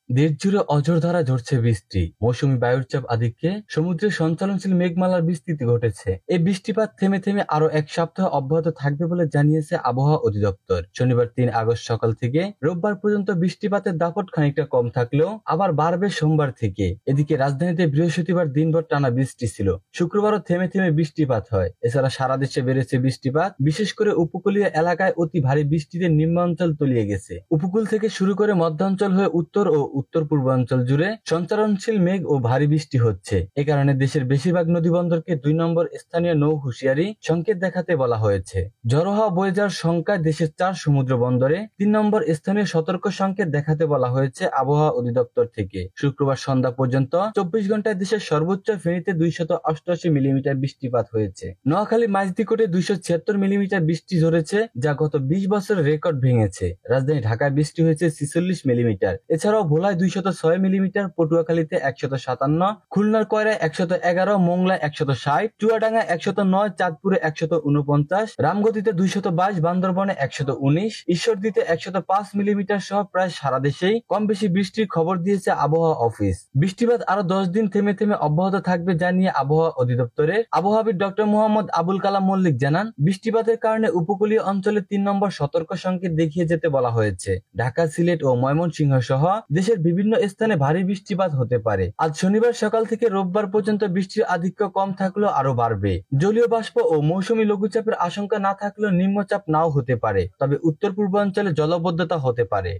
দেশ জুড়ে অঝোর ধারা ঝরছে বৃষ্টি, মৌসুমী বায়ুর চাপ আধিক্যে সমুদ্রের সঞ্চালনশীল মেঘমালার বিস্তৃতি ঘটেছে। এই বৃষ্টিপাত থেমে থেমে আরো এক সপ্তাহ অব্যাহত থাকবে বলে জানিয়েছে আবহাওয়া অধিদপ্তর। শনিবার ৩ আগস্ট সকাল থেকে রোববার পর্যন্ত বৃষ্টিপাতের দাপট খানিকটা কম থাকলেও আবার বাড়বে সোমবার থেকে। এদিকে রাজধানীতে বৃহস্পতিবার দিনভর টানা বৃষ্টি ছিল, শুক্রবারও থেমে থেমে বৃষ্টিপাত হয়। এছাড়া সারা দেশে বেড়েছে বৃষ্টিপাত, বিশেষ করে উপকূলীয় এলাকায় অতি ভারী বৃষ্টিতে নিম্নাঞ্চল তলিয়ে গেছে। উপকূল থেকে শুরু করে মধ্যাঞ্চল হয়ে উত্তর ও উত্তর পূর্বাঞ্চল জুড়ে সঞ্চারণশীল মেঘ ও ভারী বৃষ্টি হচ্ছে। এ কারণে দেশের বেশিরভাগ নদীবন্দরকে ২ নম্বর স্থানীয় নৌ হুঁশিয়ারি সংকেত দেখাতে বলা হয়েছে। ঝড়ো হাওয়া বয়ে যাওয়ার শঙ্কায় দেশের ৪ সমুদ্র বন্দরে ৩ নম্বর স্থানীয় সতর্ক সংকেত দেখাতে বলা হয়েছে আবহাওয়া অধিদপ্তর থেকে। শুক্রবার সন্ধ্যা পর্যন্ত ২৪ ঘন্টায় দেশের সর্বোচ্চ ফেনীতে ২৮৮ মিলিমিটার বৃষ্টিপাত হয়েছে। নোয়াখালী মাইজদীকোটে ২৭৬ মিলিমিটার বৃষ্টি ঝরেছে, যা গত ২০ বছরের রেকর্ড ভেঙেছে। রাজধানী ঢাকায় বৃষ্টি হয়েছে ৪৬ মিলিমিটার। এছাড়াও ভোলায় ২০৬ মিলিমিটার, পটুয়াখালীতে ১৫৭, খুলনার কয়রায় ১১১, মোংলায় ১৬০, চুয়াডাঙ্গায় ১০৯, চাঁদপুরে ১৪৯, রামগতিতে ২২২, বান্দরবনে ১১৯, ঈশ্বরদীতে ১০৫ মিলিমিটার সহ প্রায় সারা দেশেই কম বেশি বৃষ্টির খবর দিয়েছে আবহাওয়া অফিস। বৃষ্টিপাত আরো ১০ দিন থেমে থেমে অব্যাহত থাকবে জানিয়ে আবহাওয়া অধিদপ্তরের আবহাওয়াবিদ ডক্টর মোহাম্মদ আবুল কালাম মল্লিক জানান, বৃষ্টিপাতের কারণে উপকূলীয় অঞ্চলে ৩ নম্বর সতর্ক সংকেত দেখিয়ে যেতে বলা হয়েছে। ঢাকা, সিলেট ও ময়মনসিংহ সহ দেশের বিভিন্ন স্থানে ভারী বৃষ্টিপাত হতে পারে। আজ শনিবার সকাল থেকে রোববার পর্যন্ত বৃষ্টির আধিক্য কম থাকলেও আরো বাড়বে। জলীয় বাষ্প ও মৌসুমী লঘুচাপের আশঙ্কা না থাকলেও নিম্নচাপ নাও হতে পারে, তবে উত্তর পূর্বাঞ্চলে জলাবদ্ধতা হতে পারে।